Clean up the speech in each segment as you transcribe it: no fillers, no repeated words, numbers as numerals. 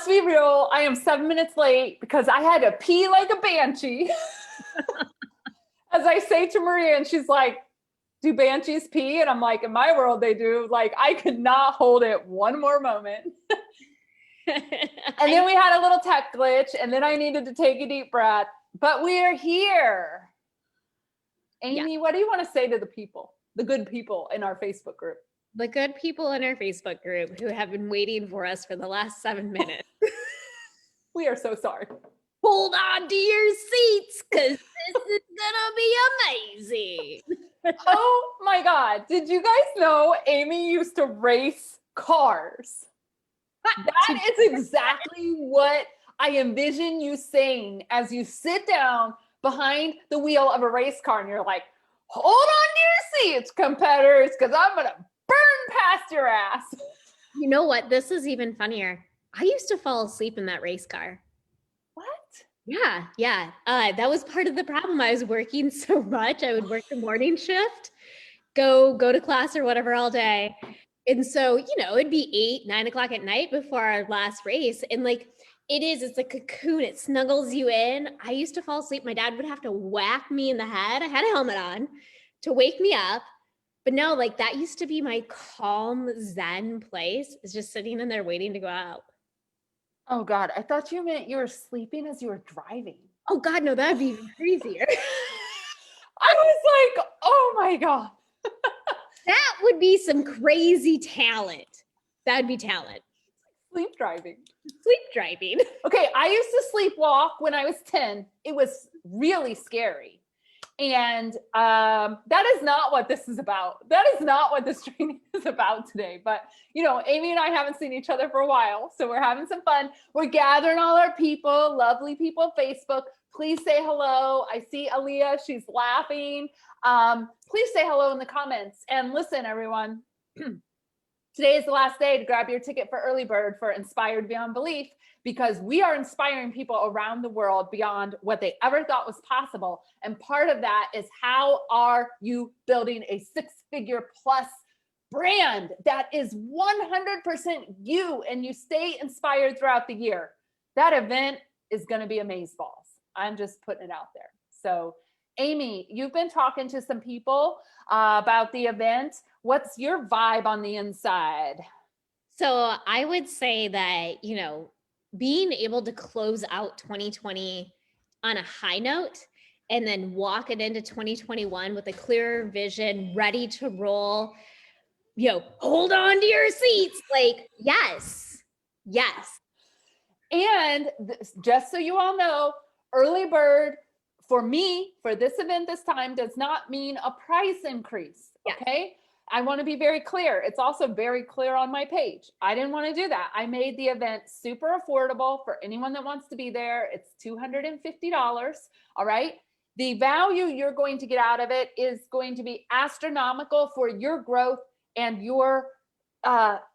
let's be real. I am 7 minutes late because I had to pee like a banshee. As I say to Maria, and she's like, do banshees pee? And I'm like, in my world, they do. Like, I could not hold it one more moment. And then we had a little tech glitch, and then I needed to take a deep breath. But we are here. Amy, what do you want to say to the people, the good people in our Facebook group? The good people in our Facebook group who have been waiting for us for the last 7 minutes. We are so sorry. Hold on to your seats because this is gonna be amazing. Oh my God. Did you guys know Amy used to race cars? That is exactly what I envision you saying as you sit down behind the wheel of a race car and you're like, hold on to your seats, competitors, because I'm going to burn past your ass. You know what? This is even funnier. I used to fall asleep in that race car. What? Yeah. That was part of the problem. I was working so much. I would work the morning shift, go to class or whatever all day. And so, it'd be 8, 9 o'clock at night before our last race. And like, it's a cocoon. It snuggles you in. I used to fall asleep. My dad would have to whack me in the head. I had a helmet on to wake me up. But no, like that used to be my calm Zen place, is just sitting in there waiting to go out. Oh God, I thought you meant you were sleeping as you were driving. Oh God, no, that'd be even crazier. I was like, oh my God. That would be some crazy talent. That'd be talent. Sleep driving. Okay, I used to sleepwalk when I was 10. It was really scary. And that is not what this is about. That is not what this training is about today. But, Amy and I haven't seen each other for a while. So we're having some fun. We're gathering all our people, lovely people, Facebook. Please say hello. I see Aaliyah. She's laughing. Please say hello in the comments. And listen, everyone. Today is the last day to grab your ticket for Early Bird for Inspired Beyond Belief, because we are inspiring people around the world beyond what they ever thought was possible. And part of that is, how are you building a 6-figure plus brand that is 100% you, and you stay inspired throughout the year? That event is going to be amazeballs. I'm just putting it out there. So Amy, you've been talking to some people about the event. What's your vibe on the inside? So I would say that, being able to close out 2020 on a high note and then walk it into 2021 with a clearer vision, ready to roll, hold on to your seats. Like, yes. And just so you all know, Early Bird for me, for this event this time, does not mean a price increase. Okay. I want to be very clear. It's also very clear on my page. I didn't want to do that. I made the event super affordable for anyone that wants to be there. It's $250. All right. The value you're going to get out of it is going to be astronomical for your growth and your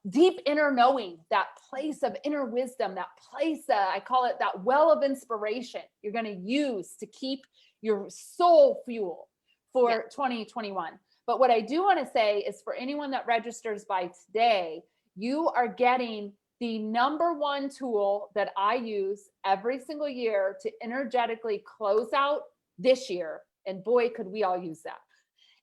deep inner knowing, that place of inner wisdom, that place, I call it that well of inspiration you're going to use to keep your soul fuel for 2021. But what I do want to say is, for anyone that registers by today, you are getting the #1 tool that I use every single year to energetically close out this year. And boy, could we all use that.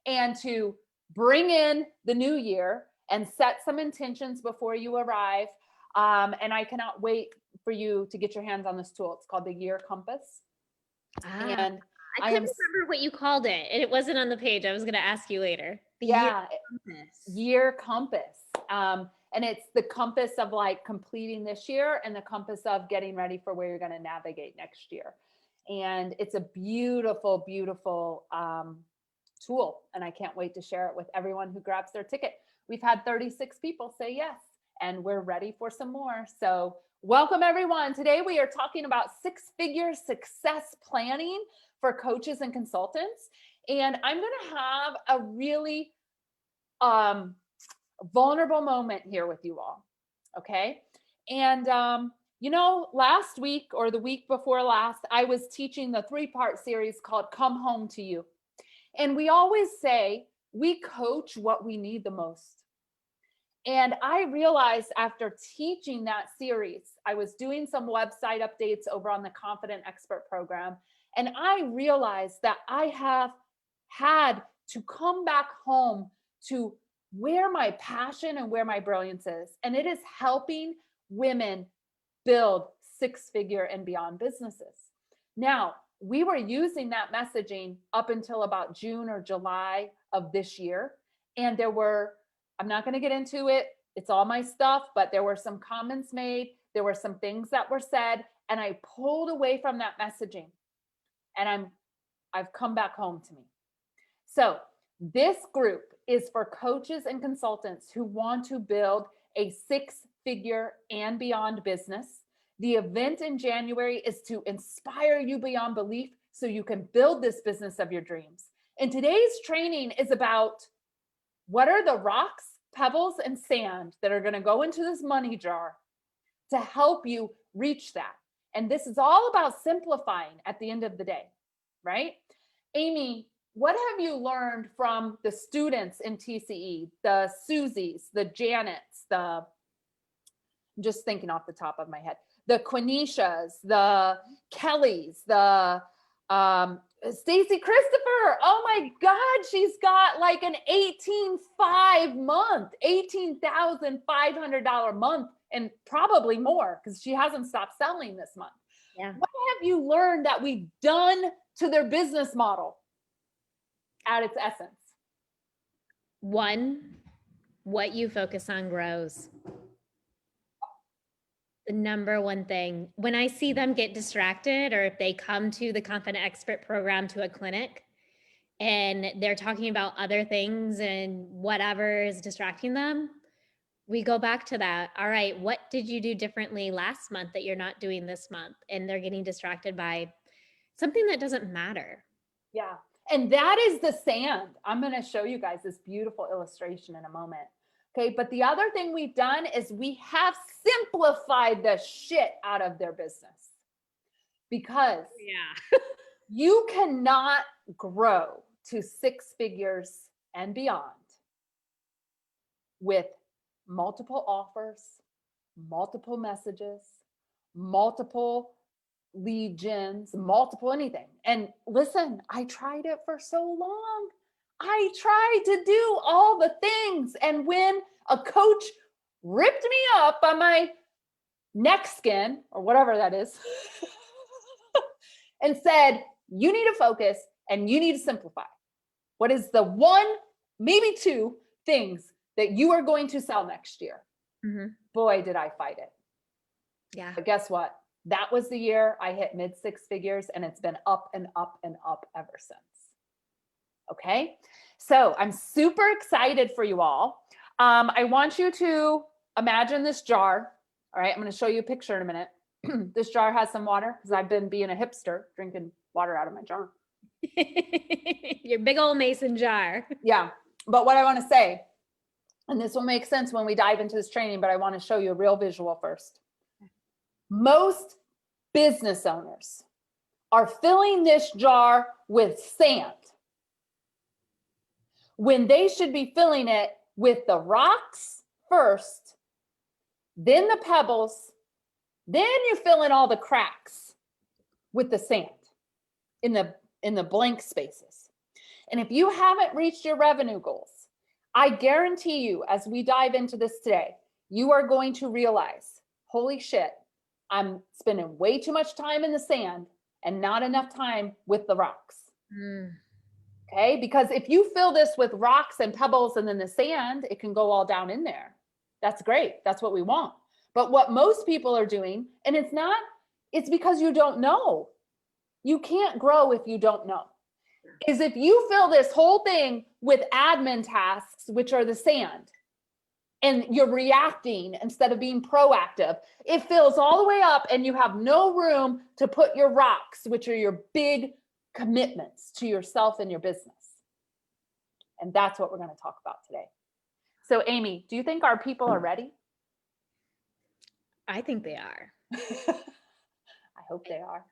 And to bring in the new year and set some intentions before you arrive. And I cannot wait for you to get your hands on this tool. It's called the Year Compass. And I couldn't remember what you called it. And it wasn't on the page. I was going to ask you later. Year Compass. And it's the compass of like completing this year and the compass of getting ready for where you're going to navigate next year. And it's a beautiful, beautiful tool. And I can't wait to share it with everyone who grabs their ticket. We've had 36 people say yes, and we're ready for some more. So welcome, everyone. Today we are talking about 6-figure success planning for coaches and consultants. And I'm going to have a really vulnerable moment here with you all. Okay. And, last week or the week before last, I was teaching the 3-part series called Come Home to You. And we always say we coach what we need the most. And I realized after teaching that series, I was doing some website updates over on the Confident Expert program. And I realized that I have had to come back home to where my passion and where my brilliance is. And it is helping women build six-figure and beyond businesses. Now, we were using that messaging up until about June or July of this year. And there were, I'm not going to get into it, it's all my stuff, but there were some comments made, there were some things that were said, and I pulled away from that messaging. And I've come back home to me. So this group is for coaches and consultants who want to build a six-figure and beyond business. The event in January is to inspire you beyond belief so you can build this business of your dreams. And today's training is about what are the rocks, pebbles, and sand that are going to go into this money jar to help you reach that. And this is all about simplifying at the end of the day, right? Amy, what have you learned from the students in TCE, the Susies, the Janets, I'm just thinking off the top of my head, the Quinishas, the Kellys, the Stacy Christopher? Oh my God, she's got like an 18.5 month, $18,500 month, and probably more because she hasn't stopped selling this month. Yeah. What have you learned that we've done to their business model at its essence? One, what you focus on grows. The number one thing. When I see them get distracted, or if they come to the Confident Expert program to a clinic and they're talking about other things and whatever is distracting them, we go back to that. All right, what did you do differently last month that you're not doing this month? And they're getting distracted by something that doesn't matter. Yeah. And that is the sand. I'm going to show you guys this beautiful illustration in a moment. Okay. But the other thing we've done is we have simplified the shit out of their business, because you cannot grow to six figures and beyond with multiple offers, multiple messages, multiple lead gens, multiple anything. And listen, I tried it for so long. I tried to do all the things. And when a coach ripped me up on my neck skin or whatever that is and said, you need to focus and you need to simplify. What is the one, maybe two things that you are going to sell next year? Mm-hmm. Boy, did I fight it. Yeah. But guess what? That was the year I hit mid six figures, and it's been up and up and up ever since. Okay. So I'm super excited for you all. I want you to imagine this jar. All right. I'm going to show you a picture in a minute. This jar has some water because I've been being a hipster, drinking water out of my jar. Your big old mason jar. Yeah. But what I want to say, and this will make sense when we dive into this training, but I want to show you a real visual first. Most business owners are filling this jar with sand when they should be filling it with the rocks first, then the pebbles, then you fill in all the cracks with the sand in the blank spaces. And if you haven't reached your revenue goals, I guarantee you, as we dive into this today, you are going to realize, holy shit, I'm spending way too much time in the sand and not enough time with the rocks. Okay, because if you fill this with rocks and pebbles and then the sand, it can go all down in there. That's great. That's what we want. But what most people are doing, and it's because you don't know. You can't grow if you don't know. Is if you fill this whole thing with admin tasks, which are the sand, and you're reacting instead of being proactive, it fills all the way up and you have no room to put your rocks, which are your big commitments to yourself and your business. And that's what we're going to talk about today. So Amy, do you think our people are ready? I think they are. I hope they are.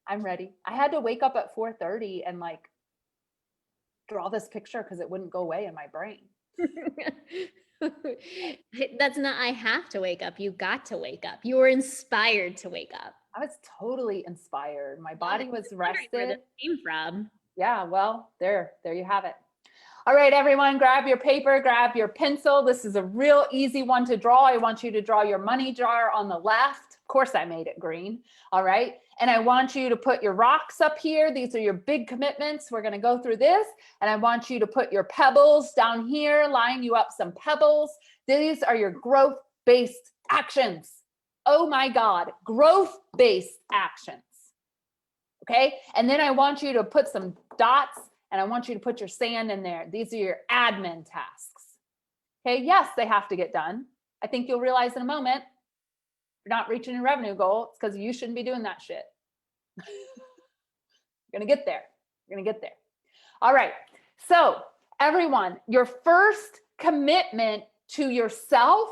I'm ready. I had to wake up at 4:30 and draw this picture because it wouldn't go away in my brain. That's not, I have to wake up. You got to wake up. You were inspired to wake up. I was totally inspired. My body was Wondering where this rested. came from. Yeah, well, there you have it. All right, everyone, grab your paper, grab your pencil. This is a real easy one to draw. I want you to draw your money jar on the left. Of course, I made it green. All right. And I want you to put your rocks up here. These are your big commitments. We're going to go through this. And I want you to put your pebbles down here, line you up some pebbles. These are your growth-based actions. Oh my God, growth-based actions. Okay. And then I want you to put some dots and I want you to put your sand in there. These are your admin tasks. Okay. Yes, they have to get done. I think you'll realize in a moment, you're not reaching your revenue goal. It's because you shouldn't be doing that shit. You're going to get there. You're going to get there. All right. So everyone, your first commitment to yourself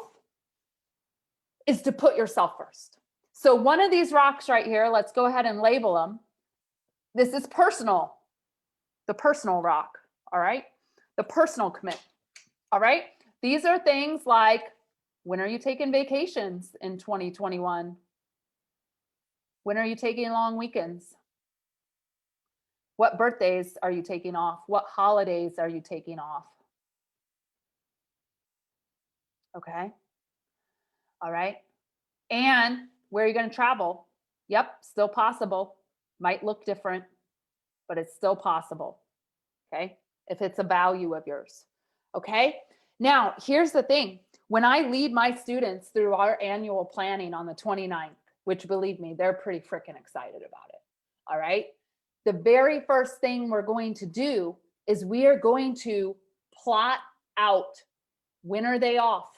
is to put yourself first. So one of these rocks right here, let's go ahead and label them. This is personal, the personal rock. All right. The personal commitment. All right. These are things like, when are you taking vacations in 2021? When are you taking long weekends? What birthdays are you taking off? What holidays are you taking off? Okay. All right. And where are you going to travel? Yep, still possible. Might look different, but it's still possible. Okay. If it's a value of yours. Okay. Now, here's the thing. When I lead my students through our annual planning on the 29th, which believe me, they're pretty freaking excited about it. All right. The very first thing we're going to do is we are going to plot out, when are they off?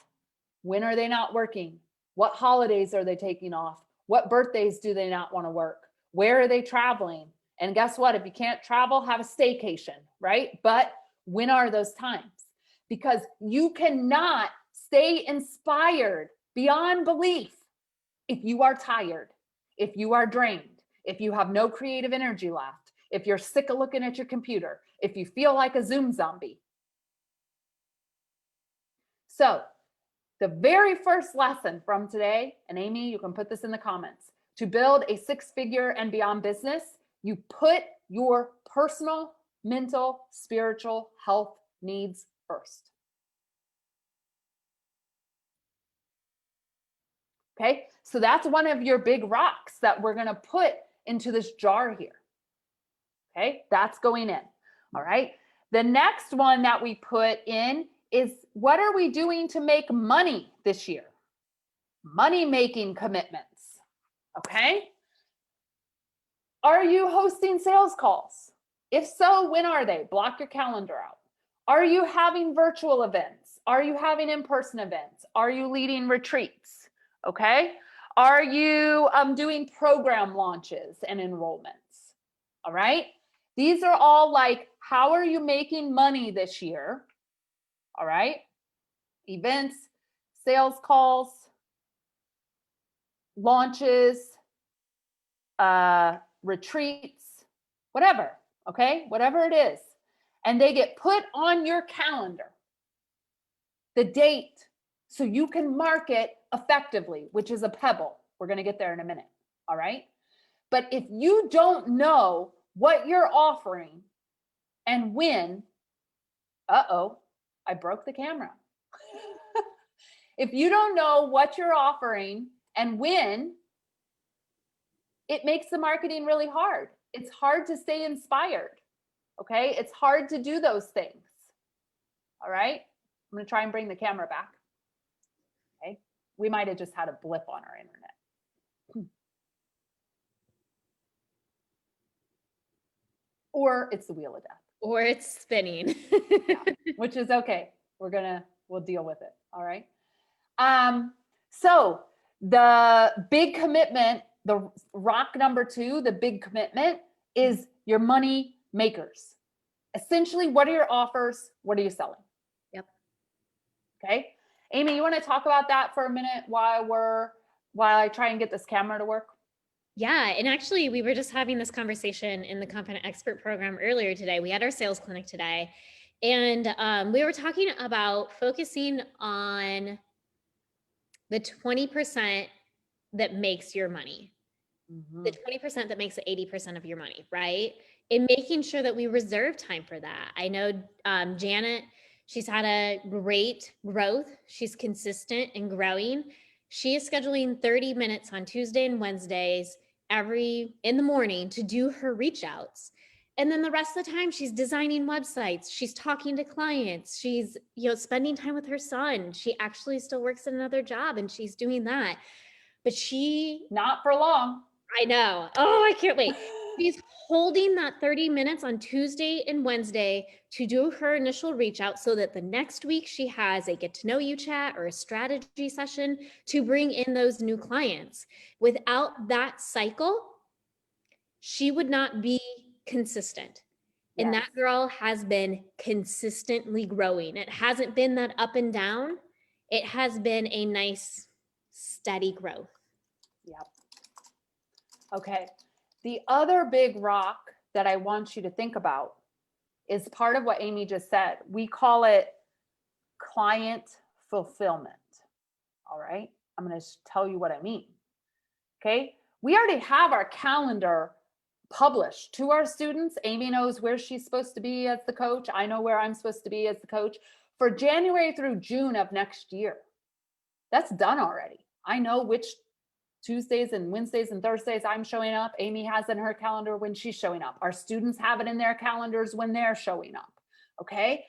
When are they not working? What holidays are they taking off? What birthdays do they not want to work? Where are they traveling? And guess what? If you can't travel, have a staycation, right? But when are those times? Because you cannot stay inspired beyond belief if you are tired, if you are drained, if you have no creative energy left, if you're sick of looking at your computer, if you feel like a Zoom zombie. So the very first lesson from today, and Amy, you can put this in the comments, to build a six-figure and beyond business, you put your personal, mental, spiritual health needs first. Okay, so that's one of your big rocks that we're going to put into this jar here. Okay, that's going in. All right. The next one that we put in is, what are we doing to make money this year? Money making commitments. Okay. Are you hosting sales calls? If so, when are they? Block your calendar out. Are you having virtual events? Are you having in-person events? Are you leading retreats? Okay. Are you doing program launches and enrollments? All right. These are all like, how are you making money this year? All right. Events, sales calls, launches, retreats, whatever. Okay. Whatever it is. And they get put on your calendar, the date, so you can mark it effectively, which is a pebble. We're going to get there in a minute. All right. But if you don't know what you're offering and when, I broke the camera. If you don't know what you're offering and when, it makes the marketing really hard. It's hard to stay inspired. Okay. It's hard to do those things. All right. I'm going to try and bring the camera back. Okay. We might have just had a blip on our internet. Or it's the wheel of death. Or it's spinning. Yeah, which is okay. We'll deal with it. All right. So the big commitment, the rock number 2, the big commitment is your money makers. Essentially, what are your offers? What are you selling? Yep. Okay. Amy, you want to talk about that for a minute while I try and get this camera to work? Yeah. And actually, we were just having this conversation in the Confident Expert program earlier today. We had our sales clinic today. And we were talking about focusing on the 20% that makes your money, the 20% that makes 80% of your money, right? And making sure that we reserve time for that. I know Janet, she's had a great growth. She's consistent and growing. She is scheduling 30 minutes on Tuesday and Wednesdays in the morning to do her reach outs. And then the rest of the time she's designing websites, she's talking to clients, she's, spending time with her son. She actually still works at another job and she's doing that. But Not for long. I know. Oh, I can't wait. She's holding that 30 minutes on Tuesday and Wednesday to do her initial reach out so that the next week she has a get to know you chat or a strategy session to bring in those new clients. Without that cycle, she would not be consistent. And that girl has been consistently growing. It hasn't been that up and down. It has been a nice, steady growth. Yep. Okay. The other big rock that I want you to think about is part of what Amy just said. We call it client fulfillment. All right. I'm going to tell you what I mean. Okay. We already have our calendar published to our students. Amy knows where she's supposed to be as the coach. I know where I'm supposed to be as the coach for January through June of next year. That's done already. I know which Tuesdays and Wednesdays and Thursdays I'm showing up. Amy has in her calendar when she's showing up. Our students have it in their calendars when they're showing up. Okay.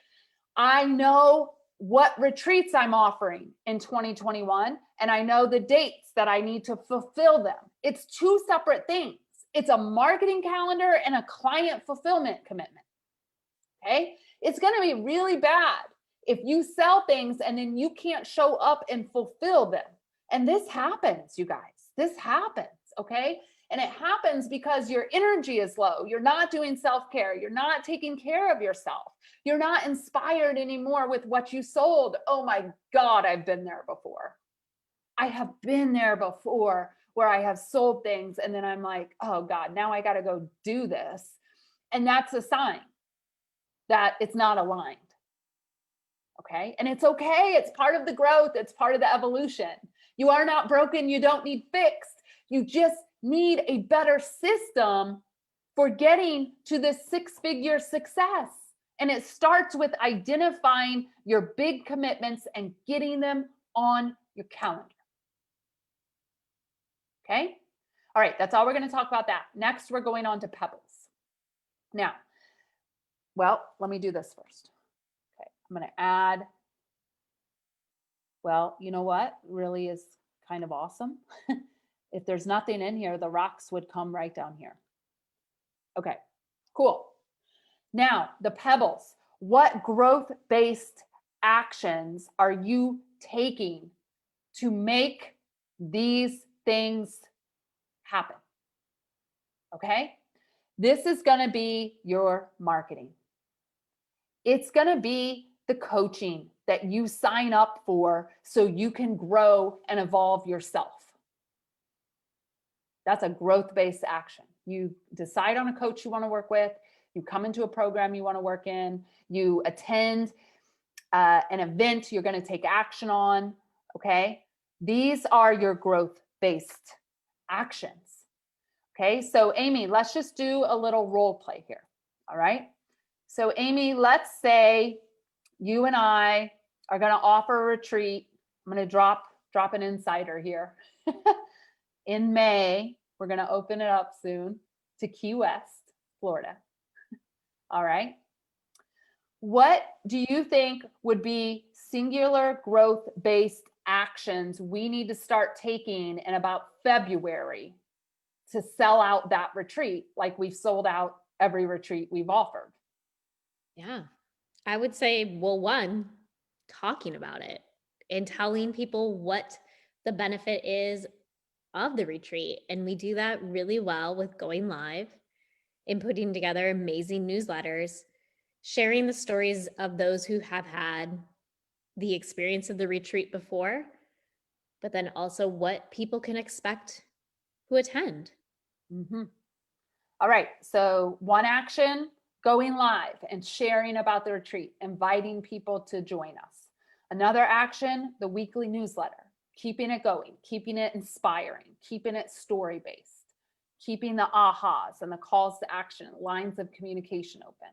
I know what retreats I'm offering in 2021, and I know the dates that I need to fulfill them. It's two separate things. It's a marketing calendar and a client fulfillment commitment. Okay. It's going to be really bad if you sell things and then you can't show up and fulfill them. And this happens, you guys. This happens, okay? And it happens because your energy is low. You're not doing self-care. You're not taking care of yourself. You're not inspired anymore with what you sold. Oh my God, I've been there before. I have been there before where I have sold things and then I'm like, oh God, now I got to go do this. And that's a sign that it's not aligned. Okay. And it's okay. It's part of the growth. It's part of the evolution. You are not broken. You don't need fixed. You just need a better system for getting to this six-figure success. And it starts with identifying your big commitments and getting them on your calendar. Okay. All right. That's all we're going to talk about that. Next, we're going on to Pebbles. Now, well, let me do this first. Okay. I'm going to add, well, you know what really is kind of awesome? If there's nothing in here, the rocks would come right down here. Okay, cool. Now, the pebbles. What growth-based actions are you taking to make these things happen? Okay, this is going to be your marketing. It's going to be the coaching that you sign up for so you can grow and evolve yourself. That's a growth-based action. You decide on a coach you want to work with, you come into a program you want to work in, you attend an event you're going to take action on, okay? These are your growth-based actions, okay? So Amy, let's just do a little role play here, all right? So Amy, let's say you and I are going to offer a retreat. I'm going to drop an insider here. In May, we're going to open it up soon to Key West, Florida. All right. What do you think would be singular growth-based actions we need to start taking in about February to sell out that retreat like we've sold out every retreat we've offered? Yeah, I would say, well, one, talking about it and telling people what the benefit is of the retreat. And we do that really well with going live and putting together amazing newsletters, sharing the stories of those who have had the experience of the retreat before, but then also what people can expect who attend. Mm-hmm. All right. So one action going live and sharing about the retreat, inviting people to join us. Another action, the weekly newsletter, keeping it going, keeping it inspiring, keeping it story-based, keeping the ahas and the calls to action, lines of communication open.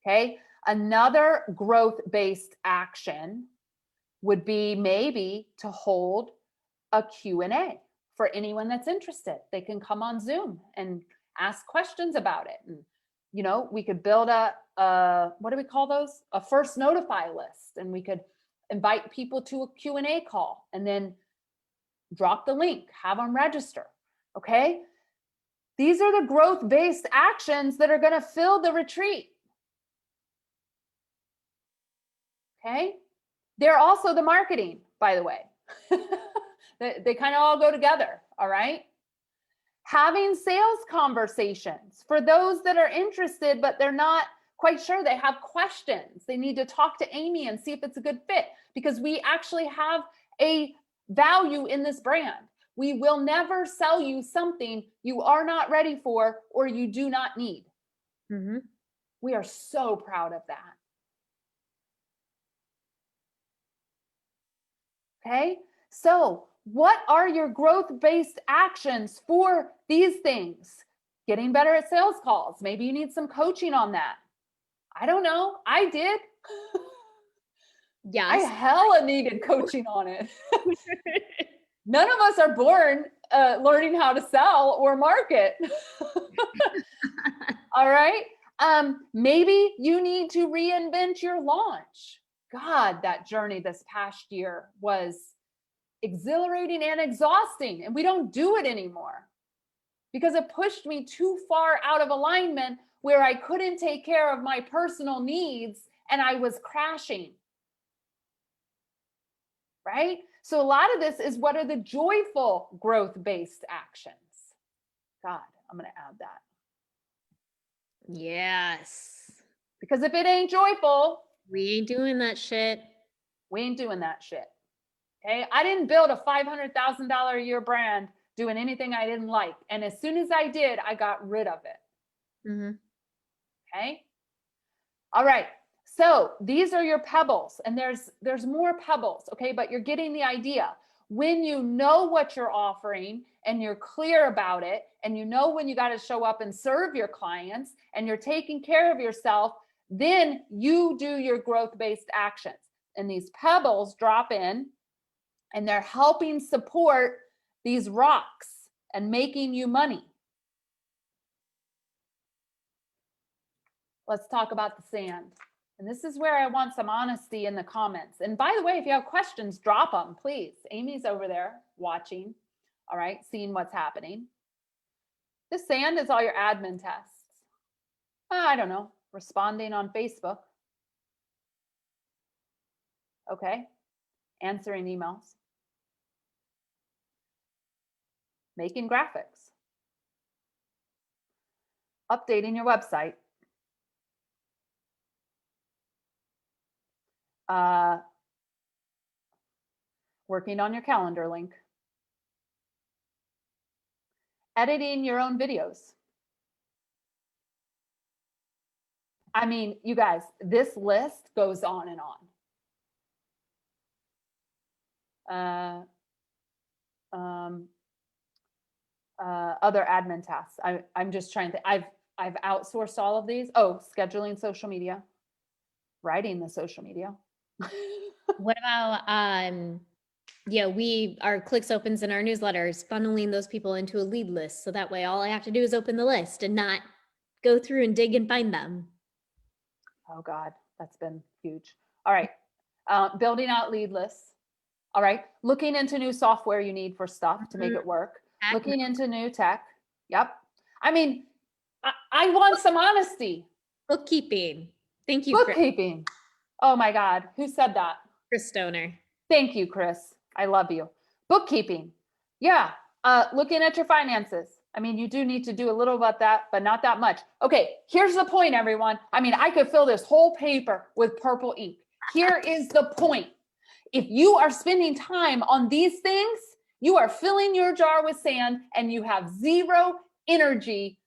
Okay. Another growth-based action would be maybe to hold a Q&A for anyone that's interested. They can come on Zoom and ask questions about it. And, you know, we could build a what do we call those? A first notify list. And we could invite people to a Q&A call and then drop the link, have them register. Okay. These are the growth-based actions that are going to fill the retreat. Okay. They're also the marketing, by the way. They kind of all go together. All right. Having sales conversations for those that are interested, but they're not quite sure. They have questions. They need to talk to Amy and see if it's a good fit, because we actually have a value in this brand. We will never sell you something you are not ready for or you do not need. Mm-hmm. We are so proud of that. Okay, so what are your growth-based actions for these things? Getting better at sales calls. Maybe you need some coaching on that. I don't know. I did. Yes. I hella needed coaching on it. None of us are born learning how to sell or market. All right. Maybe you need to reinvent your launch. God, that journey this past year was exhilarating and exhausting, and we don't do it anymore because it pushed me too far out of alignment where I couldn't take care of my personal needs and I was crashing. Right? So a lot of this is, what are the joyful growth-based actions? God, I'm going to add that. Yes. Because if it ain't joyful, we ain't doing that shit. We ain't doing that shit. Okay. I didn't build a $500,000 a year brand doing anything I didn't like. And as soon as I did, I got rid of it. Mm-hmm. Okay. All right. So these are your pebbles, and there's more pebbles. Okay. But you're getting the idea. When you know what you're offering and you're clear about it, and you know when you got to show up and serve your clients, and you're taking care of yourself, then you do your growth-based actions. And these pebbles drop in and they're helping support these rocks and making you money. Let's talk about the sand. And this is where I want some honesty in the comments. And by the way, if you have questions, drop them, please. Amy's over there watching, all right, seeing what's happening. The sand is all your admin tests. I don't know, responding on Facebook. Okay, answering emails. Making graphics. Updating your website. Working on your calendar link. Editing your own videos. I mean, you guys, this list goes on and on. Other admin tasks. I'm just trying to, I've outsourced all of these. Oh, scheduling social media, writing the social media. What about, our clicks opens in our newsletters, funneling those people into a lead list. So that way all I have to do is open the list and not go through and dig and find them. Oh God, that's been huge. All right. Building out lead lists. All right. Looking into new software you need for stuff to make it work. Looking into new tech. Yep. I mean, I want some honesty. Bookkeeping. Thank you. Bookkeeping. Chris. Oh my God. Who said that? Chris Stoner. Thank you, Chris. I love you. Bookkeeping. Yeah. Looking at your finances. I mean, you do need to do a little about that, but not that much. Okay. Here's the point, everyone. I mean, I could fill this whole paper with purple ink. Here is the point. If you are spending time on these things, you are filling your jar with sand and you have zero energy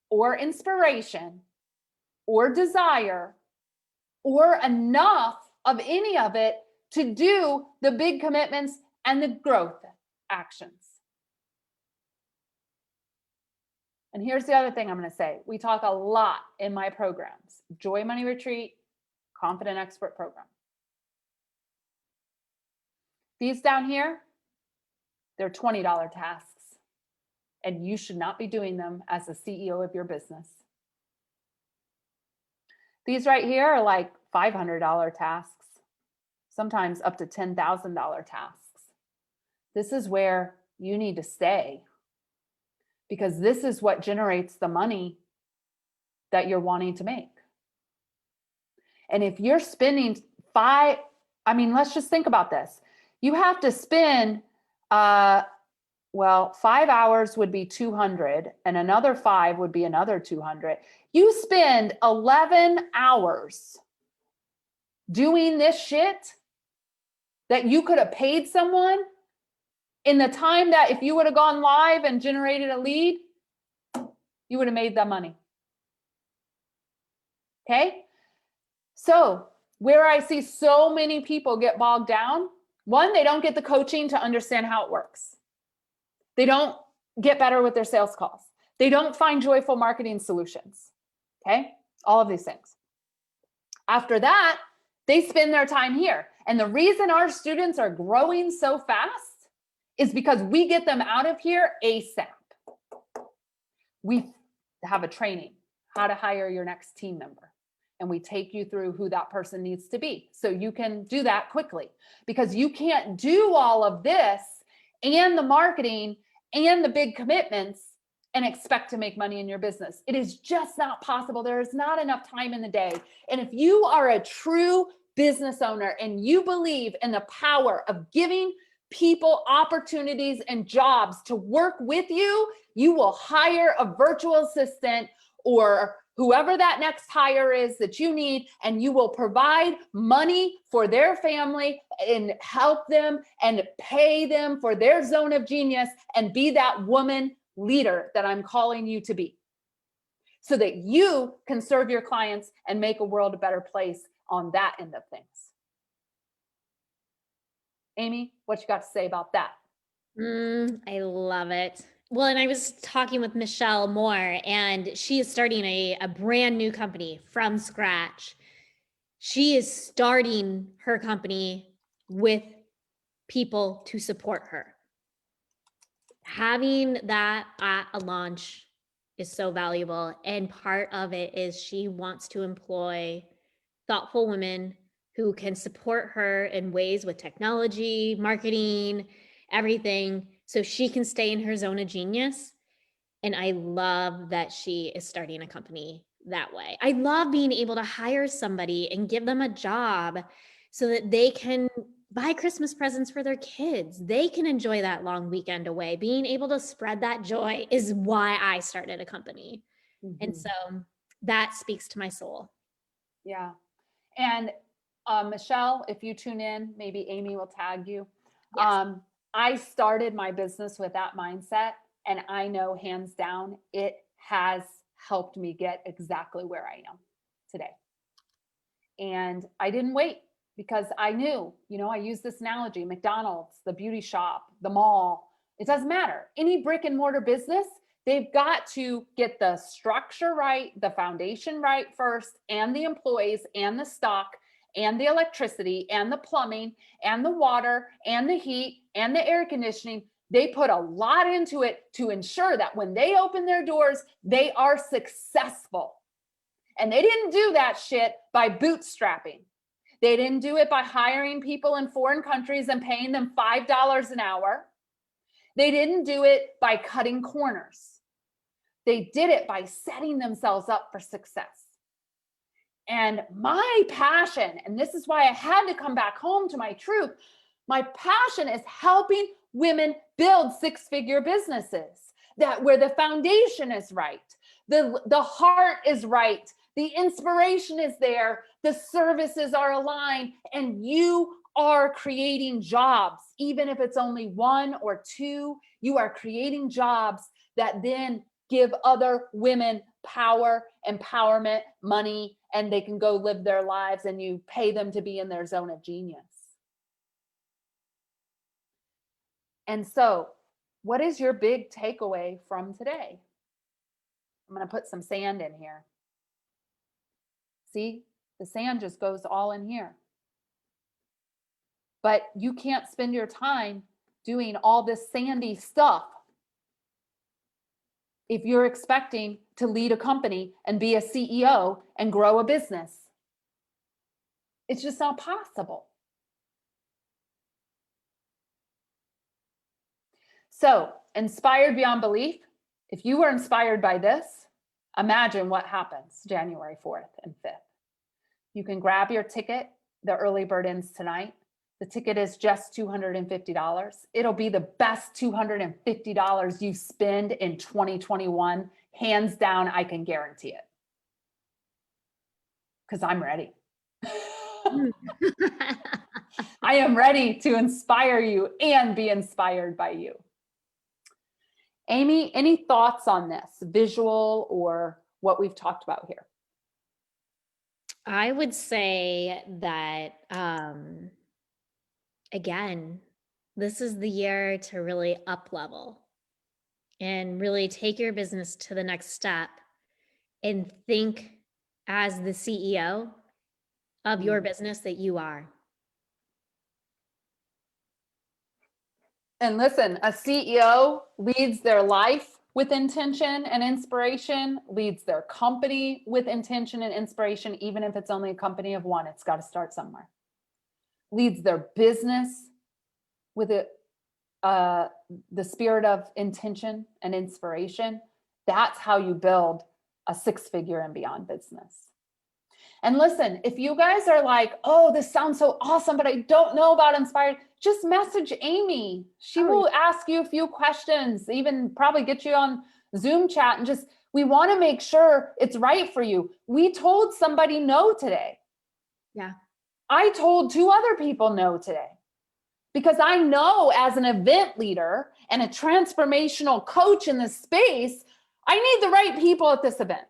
or inspiration or desire or enough of any of it to do the big commitments and the growth actions. And here's the other thing I'm going to say. We talk a lot in my programs, Joy Money Retreat, Confident Expert Program. These down here, they're $20 tasks, and you should not be doing them as the CEO of your business. These right here are like $500 tasks, sometimes up to $10,000 tasks. This is where you need to stay, because this is what generates the money that you're wanting to make. And if you're spending let's just think about this. You have to spend, 5 hours would be 200, and another 5 would be another 200. You spend 11 hours doing this shit that you could have paid someone in the time that if you would have gone live and generated a lead, you would have made that money. Okay? So where I see so many people get bogged down, one, they don't get the coaching to understand how it works. They don't get better with their sales calls. They don't find joyful marketing solutions. Okay? All of these things. After that, they spend their time here. And the reason our students are growing so fast is because we get them out of here ASAP. We have a training, how to hire your next team member. And we take you through who that person needs to be. So you can do that quickly, because you can't do all of this and the marketing and the big commitments and expect to make money in your business. It is just not possible. There is not enough time in the day. And if you are a true business owner and you believe in the power of giving people opportunities and jobs to work with you, you will hire a virtual assistant or whoever that next hire is that you need, and you will provide money for their family and help them and pay them for their zone of genius and be that woman leader that I'm calling you to be, so that you can serve your clients and make a world a better place on that end of things. Amy, what you got to say about that? I love it. Well, and I was talking with Michelle Moore, and she is starting a brand new company from scratch. She is starting her company with people to support her. Having that at a launch is so valuable. And part of it is she wants to employ thoughtful women who can support her in ways with technology, marketing, everything, so she can stay in her zone of genius. And I love that she is starting a company that way. I love being able to hire somebody and give them a job so that they can buy Christmas presents for their kids. They can enjoy that long weekend away. Being able to spread that joy is why I started a company. Mm-hmm. And so that speaks to my soul. Yeah. And Michelle, if you tune in, maybe Amy will tag you. Yes. I started my business with that mindset, and I know hands down, it has helped me get exactly where I am today. And I didn't wait, because I knew, I use this analogy, McDonald's, the beauty shop, the mall, it doesn't matter. Any brick and mortar business, they've got to get the structure right, the foundation right first, and the employees and the stock and the electricity and the plumbing and the water and the heat and the air conditioning. They put a lot into it to ensure that when they open their doors, they are successful. And they didn't do that shit by bootstrapping. They didn't do it by hiring people in foreign countries and paying them $5 an hour. They didn't do it by cutting corners. They did it by setting themselves up for success. And my passion, and this is why I had to come back home to my truth, my passion is helping women build six-figure businesses where the foundation is right, the heart is right, the inspiration is there, the services are aligned, and you are creating jobs. Even if it's only 1 or 2, you are creating jobs that then give other women power, empowerment, money, and they can go live their lives and you pay them to be in their zone of genius. And so, what is your big takeaway from today? I'm going to put some sand in here. See, the sand just goes all in here. But you can't spend your time doing all this sandy stuff if you're expecting to lead a company and be a CEO and grow a business. It's just not possible. So, inspired beyond belief. If you were inspired by this, imagine what happens January 4th and 5th. You can grab your ticket. The early bird ends tonight. The ticket is just $250. It'll be the best $250 you spend in 2021. Hands down, I can guarantee it. Because I'm ready. I am ready to inspire you and be inspired by you. Amy, any thoughts on this, visual or what we've talked about here? I would say that, again, this is the year to really up level and really take your business to the next step and think as the CEO of your business that you are. And listen, a CEO leads their life with intention and inspiration, leads their company with intention and inspiration, even if it's only a company of one, it's got to start somewhere. Leads their business with the spirit of intention and inspiration. That's how you build a 6-figure and beyond business. And listen, if you guys are like, oh, this sounds so awesome, but I don't know about inspired, just message Amy. She will ask you a few questions, even probably get you on Zoom chat, and just, we want to make sure it's right for you. We told somebody no today. Yeah. I told 2 other people no today because I know as an event leader and a transformational coach in this space, I need the right people at this event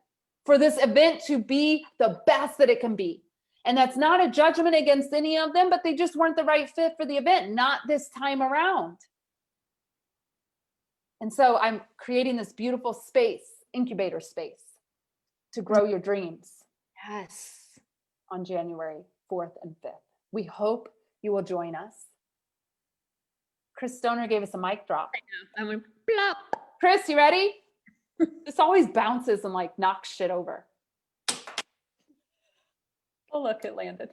for this event to be the best that it can be. And that's not a judgment against any of them, but they just weren't the right fit for the event, not this time around. And so I'm creating this beautiful space, incubator space, to grow your dreams. Yes. On January 4th and 5th. We hope you will join us. Chris Stoner gave us a mic drop. I went plop. Chris, you ready? This always bounces and like knocks shit over. Oh, look, it landed.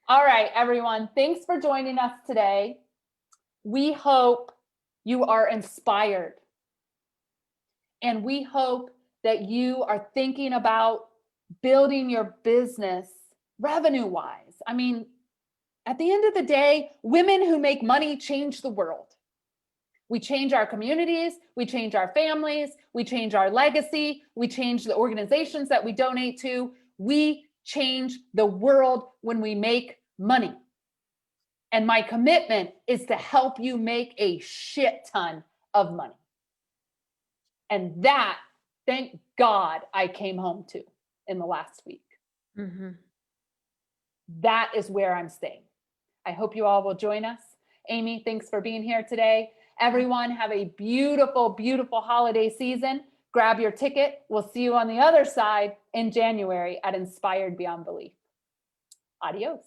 All right, everyone. Thanks for joining us today. We hope you are inspired. And we hope that you are thinking about building your business revenue-wise. I mean, at the end of the day, women who make money change the world. We change our communities, we change our families, we change our legacy, we change the organizations that we donate to. We change the world when we make money. And my commitment is to help you make a shit ton of money. And that, thank God, I came home to in the last week. Mm-hmm. That is where I'm staying. I hope you all will join us. Amy, thanks for being here today. Everyone, have a beautiful, beautiful holiday season. Grab your ticket. We'll see you on the other side in January at Inspired Beyond Belief. Adios.